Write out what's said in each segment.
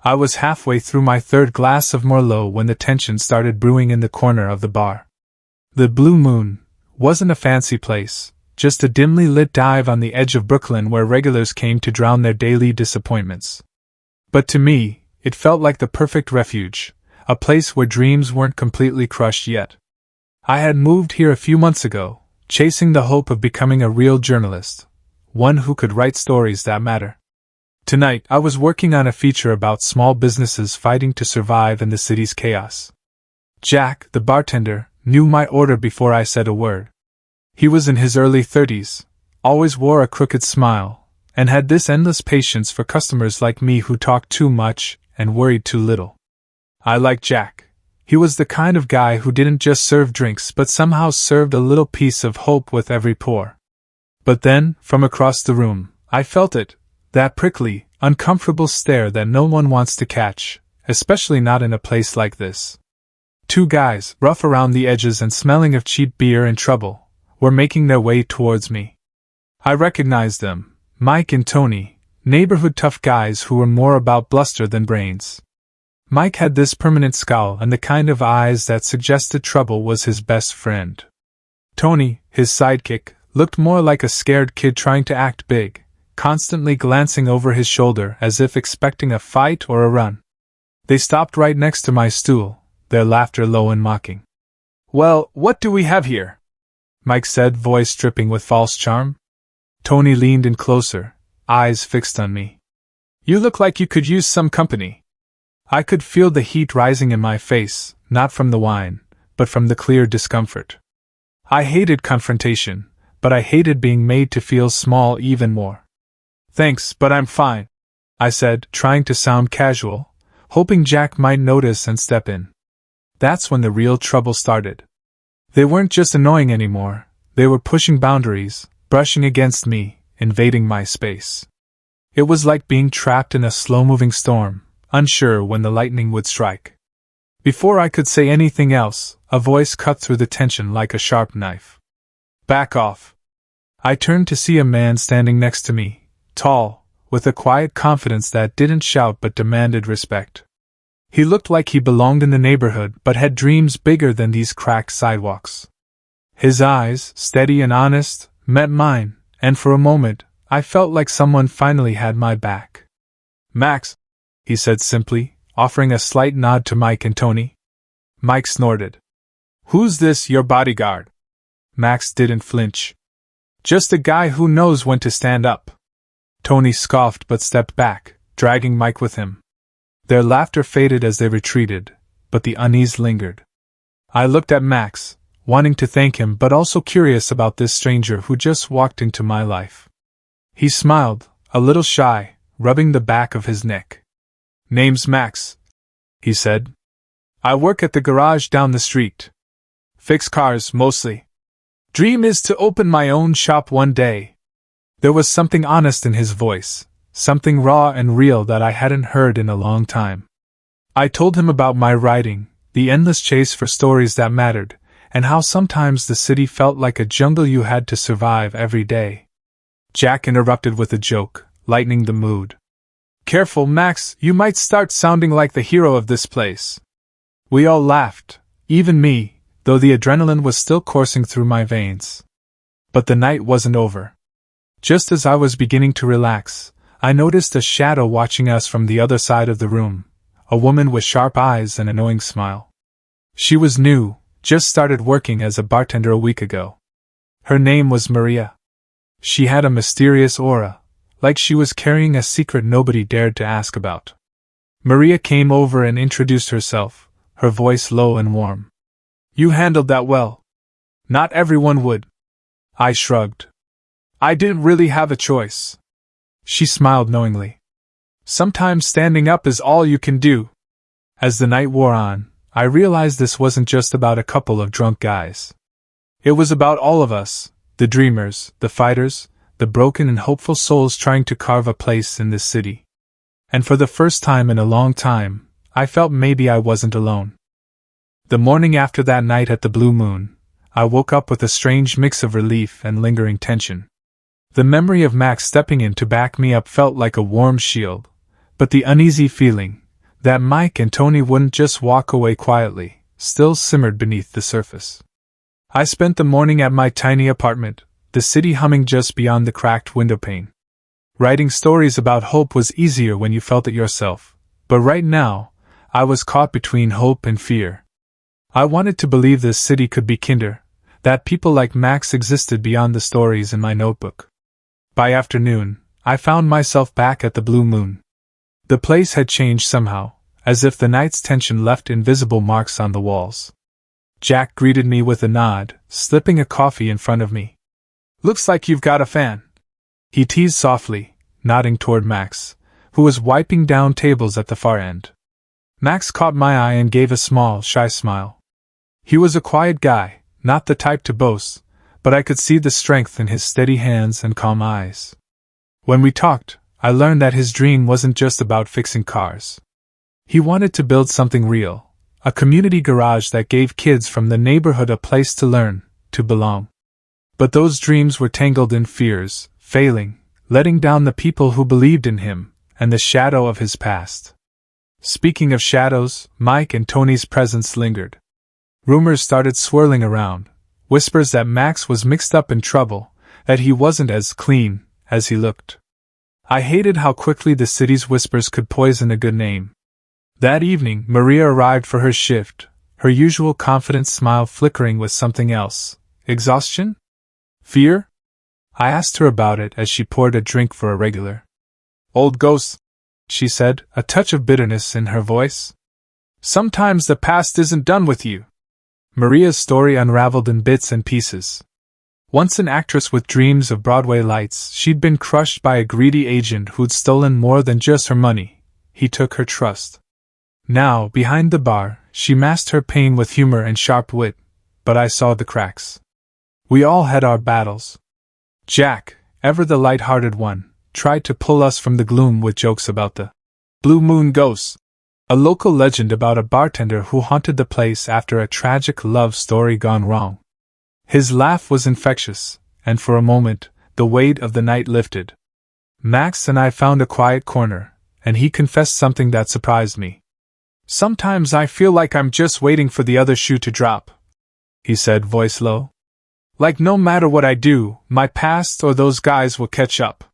I was halfway through my third glass of Merlot when the tension started brewing in the corner of the bar. The Blue Moon wasn't a fancy place, just a dimly lit dive on the edge of Brooklyn where regulars came to drown their daily disappointments. But to me, it felt like the perfect refuge, a place where dreams weren't completely crushed yet. I had moved here a few months ago, chasing the hope of becoming a real journalist, one who could write stories that matter. Tonight, I was working on a feature about small businesses fighting to survive in the city's chaos. Jack, the bartender, knew my order before I said a word. He was in his early 30s, always wore a crooked smile, and had this endless patience for customers like me who talked too much and worried too little. I liked Jack. He was the kind of guy who didn't just serve drinks but somehow served a little piece of hope with every pour. But then, from across the room, I felt it, that prickly, uncomfortable stare that no one wants to catch, especially not in a place like this. Two guys, rough around the edges and smelling of cheap beer and trouble, were making their way towards me. I recognized them, Mike and Tony, neighborhood tough guys who were more about bluster than brains. Mike had this permanent scowl and the kind of eyes that suggested trouble was his best friend. Tony, his sidekick, looked more like a scared kid trying to act big, constantly glancing over his shoulder as if expecting a fight or a run. They stopped right next to my stool, their laughter low and mocking. "Well, what do we have here?" Mike said, voice dripping with false charm. Tony leaned in closer, eyes fixed on me. "You look like you could use some company." I could feel the heat rising in my face, not from the wine, but from the clear discomfort. I hated confrontation, but I hated being made to feel small even more. "Thanks, but I'm fine," I said, trying to sound casual, hoping Jack might notice and step in. That's when the real trouble started. They weren't just annoying anymore, they were pushing boundaries, brushing against me, invading my space. It was like being trapped in a slow-moving storm, unsure when the lightning would strike. Before I could say anything else, a voice cut through the tension like a sharp knife. "Back off." I turned to see a man standing next to me, tall, with a quiet confidence that didn't shout but demanded respect. He looked like he belonged in the neighborhood but had dreams bigger than these cracked sidewalks. His eyes, steady and honest, met mine, and for a moment, I felt like someone finally had my back. "Max," he said simply, offering a slight nod to Mike and Tony. Mike snorted. "Who's this, your bodyguard?" Max didn't flinch. "Just a guy who knows when to stand up." Tony scoffed but stepped back, dragging Mike with him. Their laughter faded as they retreated, but the unease lingered. I looked at Max, wanting to thank him but also curious about this stranger who just walked into my life. He smiled, a little shy, rubbing the back of his neck. "Name's Max," he said. "I work at the garage down the street. Fix cars, mostly. Dream is to open my own shop one day." There was something honest in his voice, something raw and real that I hadn't heard in a long time. I told him about my writing, the endless chase for stories that mattered, and how sometimes the city felt like a jungle you had to survive every day. Jack interrupted with a joke, lightening the mood. "Careful, Max, you might start sounding like the hero of this place." We all laughed, even me, though the adrenaline was still coursing through my veins. But the night wasn't over. Just as I was beginning to relax, I noticed a shadow watching us from the other side of the room, a woman with sharp eyes and a knowing smile. She was new, just started working as a bartender a week ago. Her name was Maria. She had a mysterious aura, like she was carrying a secret nobody dared to ask about. Maria came over and introduced herself, her voice low and warm. "You handled that well." "Not everyone would." I shrugged. "I didn't really have a choice." She smiled knowingly. "Sometimes standing up is all you can do." As the night wore on, I realized this wasn't just about a couple of drunk guys. It was about all of us, the dreamers, the fighters, the broken and hopeful souls trying to carve a place in this city. And for the first time in a long time, I felt maybe I wasn't alone. The morning after that night at the Blue Moon, I woke up with a strange mix of relief and lingering tension. The memory of Max stepping in to back me up felt like a warm shield, but the uneasy feeling, That Mike and Tony wouldn't just walk away quietly, still simmered beneath the surface. I spent the morning at my tiny apartment, the city humming just beyond the cracked windowpane. Writing stories about hope was easier when you felt it yourself, but right now, I was caught between hope and fear. I wanted to believe this city could be kinder, that people like Max existed beyond the stories in my notebook. By afternoon, I found myself back at the Blue Moon. The place had changed somehow, as if the night's tension left invisible marks on the walls. Jack greeted me with a nod, slipping a coffee in front of me. "Looks like you've got a fan," he teased softly, nodding toward Max, who was wiping down tables at the far end. Max caught my eye and gave a small, shy smile. He was a quiet guy, not the type to boast, but I could see the strength in his steady hands and calm eyes. When we talked, I learned that his dream wasn't just about fixing cars. He wanted to build something real, a community garage that gave kids from the neighborhood a place to learn, to belong. But those dreams were tangled in fears, failing, letting down the people who believed in him, and the shadow of his past. Speaking of shadows, Mike and Tony's presence lingered. Rumors started swirling around, whispers that Max was mixed up in trouble, that he wasn't as clean as he looked. I hated how quickly the city's whispers could poison a good name. That evening, Maria arrived for her shift, her usual confident smile flickering with something else. Exhaustion? Fear? I asked her about it as she poured a drink for a regular. "Old ghost," she said, a touch of bitterness in her voice. "Sometimes the past isn't done with you." Maria's story unraveled in bits and pieces. Once an actress with dreams of Broadway lights, she'd been crushed by a greedy agent who'd stolen more than just her money. He took her trust. Now, behind the bar, she masked her pain with humor and sharp wit, but I saw the cracks. We all had our battles. Jack, ever the light-hearted one, tried to pull us from the gloom with jokes about the Blue Moon Ghost, a local legend about a bartender who haunted the place after a tragic love story gone wrong. His laugh was infectious, and for a moment, the weight of the night lifted. Max and I found a quiet corner, and he confessed something that surprised me. "Sometimes I feel like I'm just waiting for the other shoe to drop," he said, voice low. "Like no matter what I do, my past or those guys will catch up."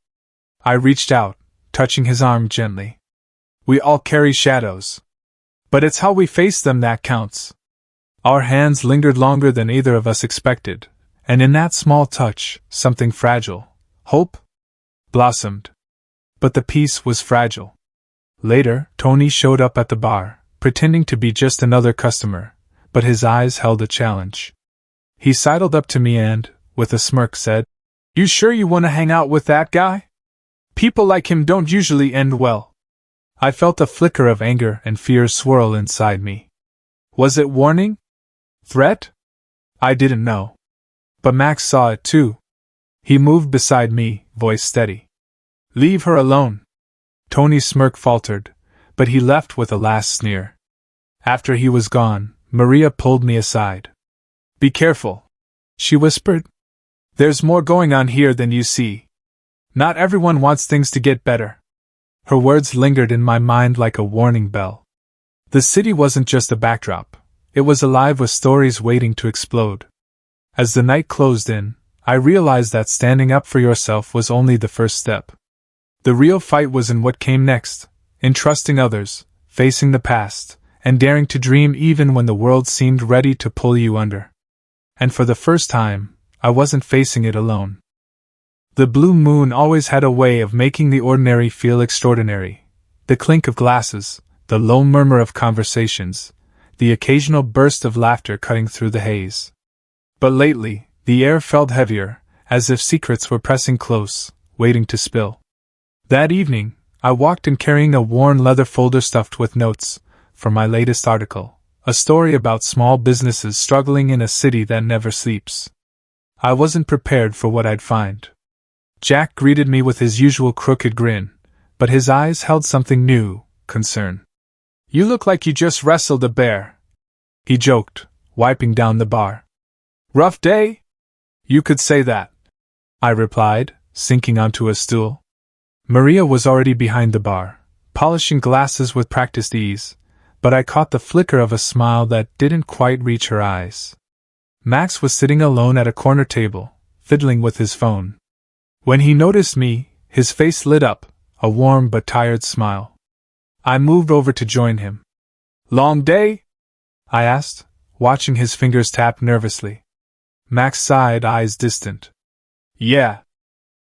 I reached out, touching his arm gently. "We all carry shadows. But it's how we face them that counts." Our hands lingered longer than either of us expected, and in that small touch, something fragile, hope, blossomed. But the peace was fragile. Later, Tony showed up at the bar, pretending to be just another customer, but his eyes held a challenge. He sidled up to me and, with a smirk, said, "You sure you want to hang out with that guy? People like him don't usually end well." I felt a flicker of anger and fear swirl inside me. Was it warning? Threat? I didn't know. But Max saw it too. He moved beside me, voice steady. "Leave her alone." Tony's smirk faltered, but he left with a last sneer. After he was gone, Maria pulled me aside. "Be careful," she whispered. "There's more going on here than you see. Not everyone wants things to get better." Her words lingered in my mind like a warning bell. The city wasn't just a backdrop. It was alive with stories waiting to explode. As the night closed in, I realized that standing up for yourself was only the first step. The real fight was in what came next, in trusting others, facing the past, and daring to dream even when the world seemed ready to pull you under. And for the first time, I wasn't facing it alone. The Blue Moon always had a way of making the ordinary feel extraordinary. The clink of glasses, the low murmur of conversations, the occasional burst of laughter cutting through the haze. But lately, the air felt heavier, as if secrets were pressing close, waiting to spill. That evening, I walked in carrying a worn leather folder stuffed with notes, for my latest article, a story about small businesses struggling in a city that never sleeps. I wasn't prepared for what I'd find. Jack greeted me with his usual crooked grin, but his eyes held something new, concern. "You look like you just wrestled a bear," he joked, wiping down the bar. "Rough day?" "You could say that," I replied, sinking onto a stool. Maria was already behind the bar, polishing glasses with practiced ease, but I caught the flicker of a smile that didn't quite reach her eyes. Max was sitting alone at a corner table, fiddling with his phone. When he noticed me, his face lit up, a warm but tired smile. I moved over to join him. "Long day?" I asked, watching his fingers tap nervously. Max sighed, eyes distant. "Yeah.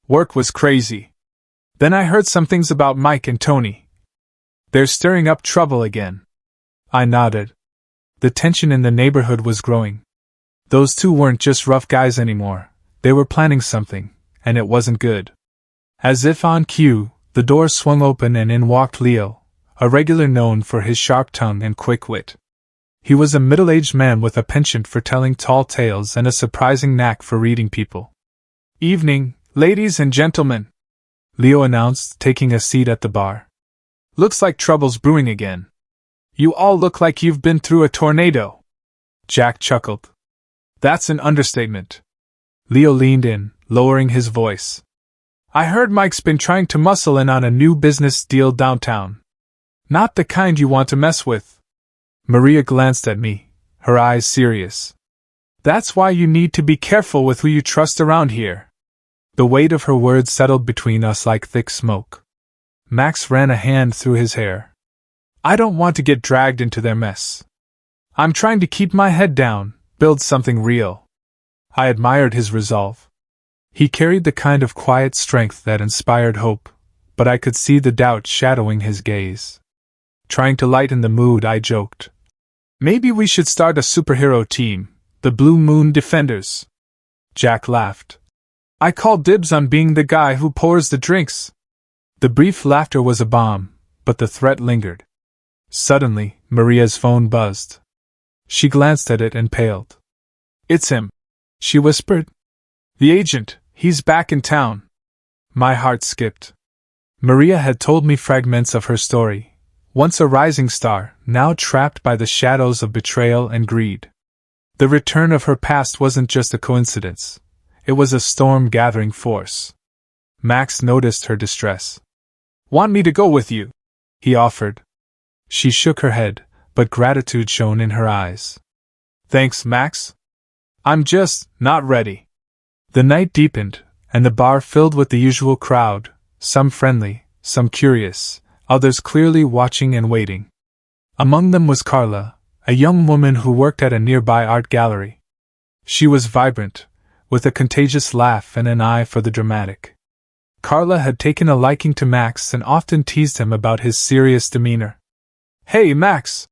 Work was crazy. Then I heard some things about Mike and Tony. They're stirring up trouble again." I nodded. The tension in the neighborhood was growing. Those two weren't just rough guys anymore, they were planning something, and it wasn't good. As if on cue, the door swung open and in walked Leo, a regular known for his sharp tongue and quick wit. He was a middle-aged man with a penchant for telling tall tales and a surprising knack for reading people. "Evening, ladies and gentlemen," Leo announced, taking a seat at the bar. "Looks like trouble's brewing again. You all look like you've been through a tornado." Jack chuckled. "That's an understatement." Leo leaned in, lowering his voice. "I heard Mike's been trying to muscle in on a new business deal downtown. Not the kind you want to mess with." Maria glanced at me, her eyes serious. "That's why you need to be careful with who you trust around here." The weight of her words settled between us like thick smoke. Max ran a hand through his hair. "I don't want to get dragged into their mess. I'm trying to keep my head down, build something real." I admired his resolve. He carried the kind of quiet strength that inspired hope, but I could see the doubt shadowing his gaze. Trying to lighten the mood, I joked. "Maybe we should start a superhero team, the Blue Moon Defenders." Jack laughed. "I call dibs on being the guy who pours the drinks." The brief laughter was a bomb, but the threat lingered. Suddenly, Maria's phone buzzed. She glanced at it and paled. "It's him," she whispered. "The agent, he's back in town." My heart skipped. Maria had told me fragments of her story. Once a rising star, now trapped by the shadows of betrayal and greed. The return of her past wasn't just a coincidence. It was a storm gathering force. Max noticed her distress. "Want me to go with you?" he offered. She shook her head, but gratitude shone in her eyes. "Thanks, Max. I'm just not ready." The night deepened, and the bar filled with the usual crowd, some friendly, some curious, others clearly watching and waiting. Among them was Carla, a young woman who worked at a nearby art gallery. She was vibrant, with a contagious laugh and an eye for the dramatic. Carla had taken a liking to Max and often teased him about his serious demeanor. "Hey, Max!"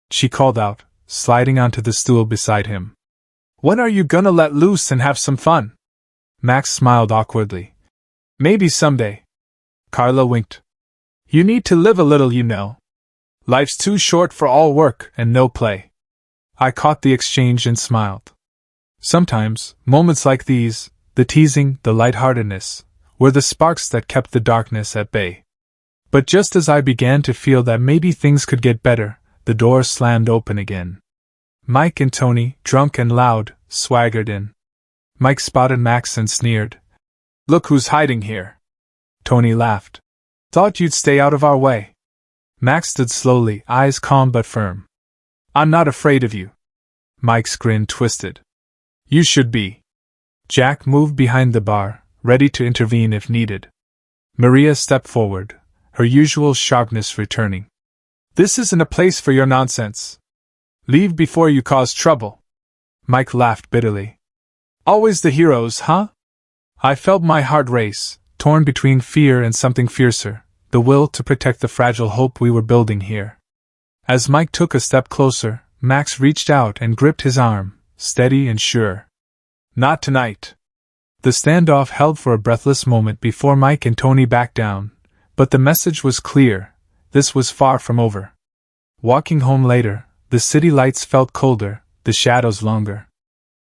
she called out, sliding onto the stool beside him. "When are you gonna let loose and have some fun?" Max smiled awkwardly. "Maybe someday." Carla winked. "You need to live a little, you know. Life's too short for all work and no play." I caught the exchange and smiled. Sometimes, moments like these, the teasing, the lightheartedness, were the sparks that kept the darkness at bay. But just as I began to feel that maybe things could get better, the door slammed open again. Mike and Tony, drunk and loud, swaggered in. Mike spotted Max and sneered. "Look who's hiding here." Tony laughed. "Thought you'd stay out of our way." Max stood slowly, eyes calm but firm. "I'm not afraid of you." Mike's grin twisted. "You should be." Jack moved behind the bar, ready to intervene if needed. Maria stepped forward, her usual sharpness returning. "This isn't a place for your nonsense. Leave before you cause trouble." Mike laughed bitterly. "Always the heroes, huh?" I felt my heart race, torn between fear and something fiercer, the will to protect the fragile hope we were building here. As Mike took a step closer, Max reached out and gripped his arm, steady and sure. "Not tonight." The standoff held for a breathless moment before Mike and Tony backed down, but the message was clear: this was far from over. Walking home later, the city lights felt colder, the shadows longer.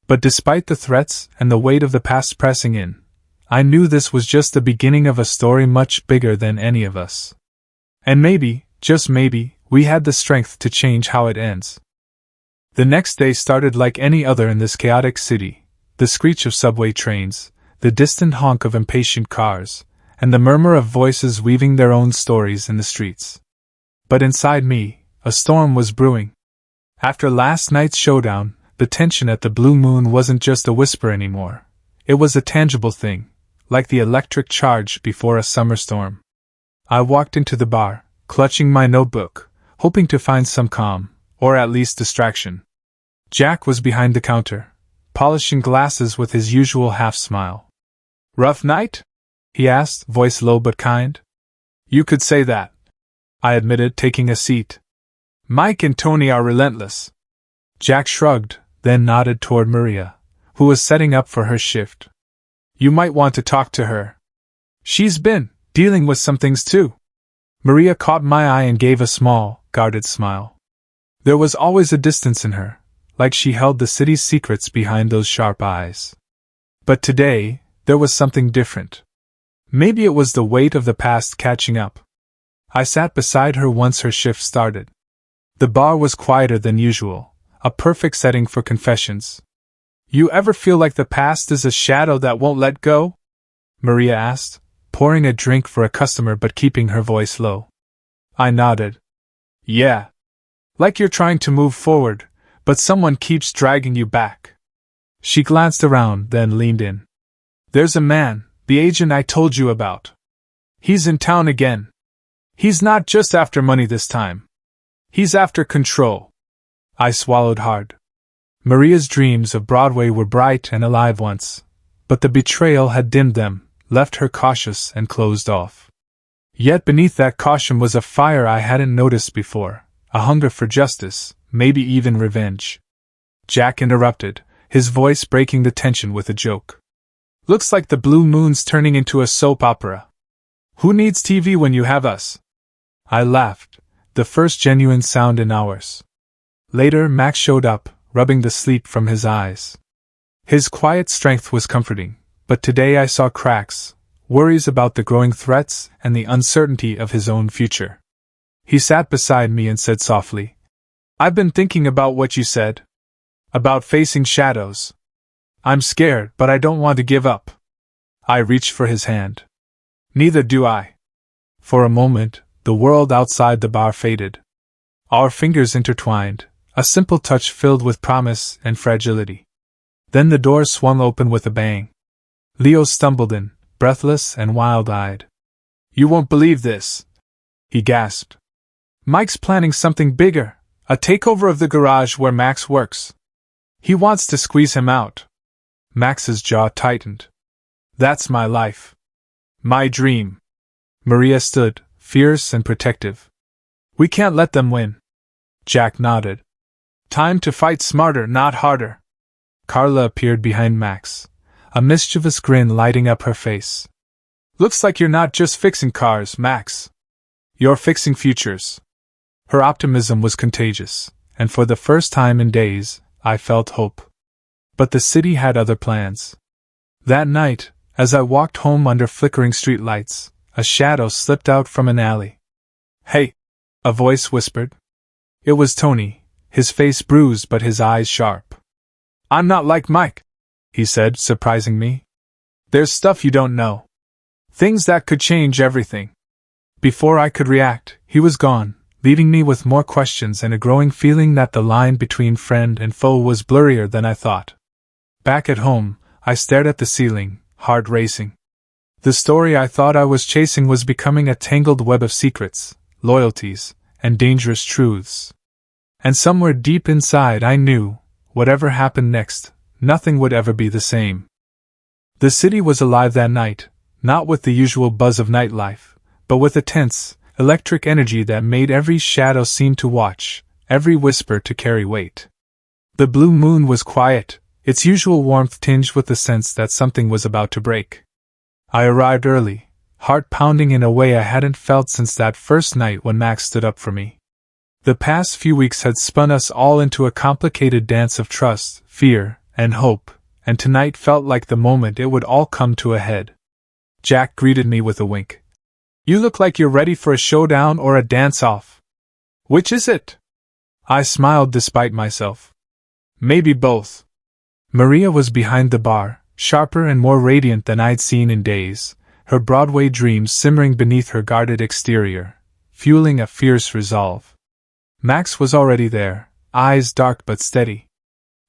But despite the threats and the weight of the past pressing in, I knew this was just the beginning of a story much bigger than any of us. And maybe, just maybe, we had the strength to change how it ends. The next day started like any other in this chaotic city, the screech of subway trains, the distant honk of impatient cars, and the murmur of voices weaving their own stories in the streets. But inside me, a storm was brewing. After last night's showdown, the tension at the Blue Moon wasn't just a whisper anymore. It was a tangible thing, like the electric charge before a summer storm. I walked into the bar, clutching my notebook, hoping to find some calm, or at least distraction. Jack was behind the counter, polishing glasses with his usual half-smile. "Rough night?" he asked, voice low but kind. "You could say that," I admitted, taking a seat. "Mike and Tony are relentless." Jack shrugged, then nodded toward Maria, who was setting up for her shift. "You might want to talk to her. She's been dealing with some things too." Maria caught my eye and gave a small, guarded smile. There was always a distance in her, like she held the city's secrets behind those sharp eyes. But today, there was something different. Maybe it was the weight of the past catching up. I sat beside her once her shift started. The bar was quieter than usual, a perfect setting for confessions. "You ever feel like the past is a shadow that won't let go?" Maria asked, pouring a drink for a customer but keeping her voice low. I nodded. "Yeah. Like you're trying to move forward, but someone keeps dragging you back." She glanced around, then leaned in. "There's a man, the agent I told you about. He's in town again. He's not just after money this time. He's after control." I swallowed hard. Maria's dreams of Broadway were bright and alive once, but the betrayal had dimmed them, left her cautious and closed off. Yet beneath that caution was a fire I hadn't noticed before, a hunger for justice, maybe even revenge. Jack interrupted, his voice breaking the tension with a joke. "Looks like the Blue Moon's turning into a soap opera. Who needs TV when you have us?" I laughed, the first genuine sound in hours. Later, Max showed up, rubbing the sleep from his eyes. His quiet strength was comforting, but today I saw cracks, worries about the growing threats and the uncertainty of his own future. He sat beside me and said softly, "I've been thinking about what you said. About facing shadows. I'm scared, but I don't want to give up." I reached for his hand. "Neither do I." For a moment, the world outside the bar faded. Our fingers intertwined, a simple touch filled with promise and fragility. Then the door swung open with a bang. Leo stumbled in, breathless and wild-eyed. "You won't believe this," he gasped. "Mike's planning something bigger, a takeover of the garage where Max works. He wants to squeeze him out." Max's jaw tightened. "That's my life. My dream." Maria stood, fierce and protective. "We can't let them win." Jack nodded. "Time to fight smarter, not harder." Carla appeared behind Max, a mischievous grin lighting up her face. "Looks like you're not just fixing cars, Max. You're fixing futures." Her optimism was contagious, and for the first time in days, I felt hope. But the city had other plans. That night, as I walked home under flickering streetlights, a shadow slipped out from an alley. "Hey!" a voice whispered. It was Tony, his face bruised but his eyes sharp. "I'm not like Mike," he said, surprising me. "There's stuff you don't know. Things that could change everything." Before I could react, he was gone, leaving me with more questions and a growing feeling that the line between friend and foe was blurrier than I thought. Back at home, I stared at the ceiling, heart racing. The story I thought I was chasing was becoming a tangled web of secrets, loyalties, and dangerous truths. And somewhere deep inside I knew, whatever happened next, nothing would ever be the same. The city was alive that night, not with the usual buzz of nightlife, but with a tense, electric energy that made every shadow seem to watch, every whisper to carry weight. The Blue Moon was quiet, its usual warmth tinged with the sense that something was about to break. I arrived early, heart pounding in a way I hadn't felt since that first night when Max stood up for me. The past few weeks had spun us all into a complicated dance of trust, fear, and hope, and tonight felt like the moment it would all come to a head. Jack greeted me with a wink. "You look like you're ready for a showdown or a dance-off. Which is it?" I smiled despite myself. "Maybe both." Maria was behind the bar, sharper and more radiant than I'd seen in days, her Broadway dreams simmering beneath her guarded exterior, fueling a fierce resolve. Max was already there, eyes dark but steady.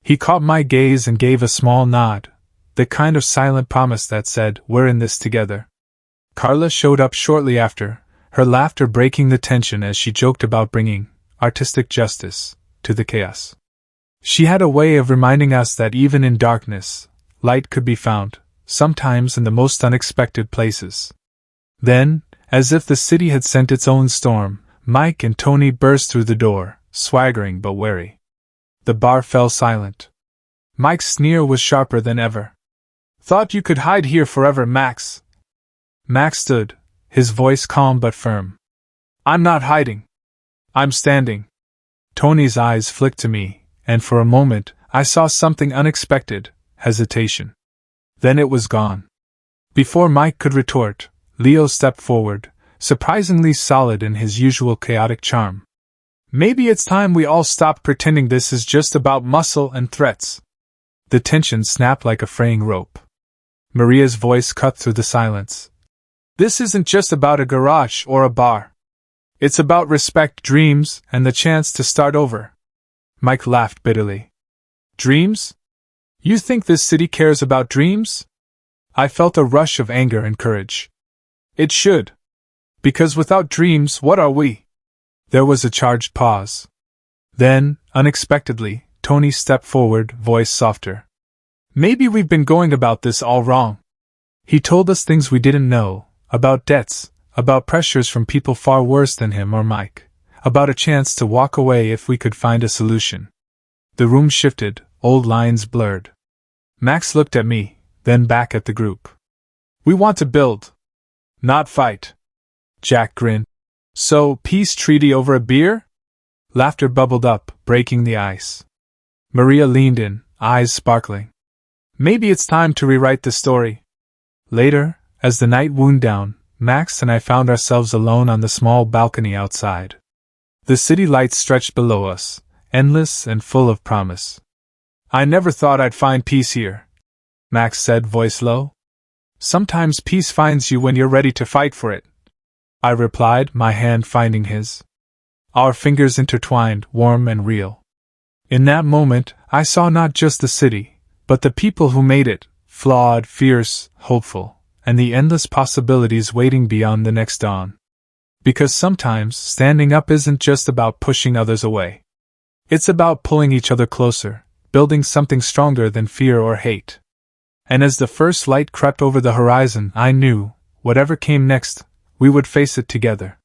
He caught my gaze and gave a small nod, the kind of silent promise that said, "We're in this together." Carla showed up shortly after, her laughter breaking the tension as she joked about bringing artistic justice to the chaos. She had a way of reminding us that even in darkness, light could be found, sometimes in the most unexpected places. Then, as if the city had sent its own storm, Mike and Tony burst through the door, swaggering but wary. The bar fell silent. Mike's sneer was sharper than ever. "Thought you could hide here forever, Max." Max stood, his voice calm but firm. "I'm not hiding. I'm standing." Tony's eyes flicked to me, and for a moment, I saw something unexpected, hesitation. Then it was gone. Before Mike could retort, Leo stepped forward, surprisingly solid in his usual chaotic charm. "Maybe it's time we all stopped pretending this is just about muscle and threats." The tension snapped like a fraying rope. Maria's voice cut through the silence. "This isn't just about a garage or a bar. It's about respect, dreams, and the chance to start over." Mike laughed bitterly. "Dreams? You think this city cares about dreams?" I felt a rush of anger and courage. "It should. Because without dreams, what are we?" There was a charged pause. Then, unexpectedly, Tony stepped forward, voice softer. "Maybe we've been going about this all wrong." He told us things we didn't know, about debts, about pressures from people far worse than him or Mike, about a chance to walk away if we could find a solution. The room shifted, old lines blurred. Max looked at me, then back at the group. "We want to build, not fight." Jack grinned. "So, peace treaty over a beer?" Laughter bubbled up, breaking the ice. Maria leaned in, eyes sparkling. "Maybe it's time to rewrite the story." Later, as the night wound down, Max and I found ourselves alone on the small balcony outside. The city lights stretched below us, endless and full of promise. "I never thought I'd find peace here," Max said, voice low. "Sometimes peace finds you when you're ready to fight for it," I replied, my hand finding his. Our fingers intertwined, warm and real. In that moment, I saw not just the city, but the people who made it, flawed, fierce, hopeful, and the endless possibilities waiting beyond the next dawn. Because sometimes, standing up isn't just about pushing others away. It's about pulling each other closer, building something stronger than fear or hate. And as the first light crept over the horizon, I knew, whatever came next, we would face it together.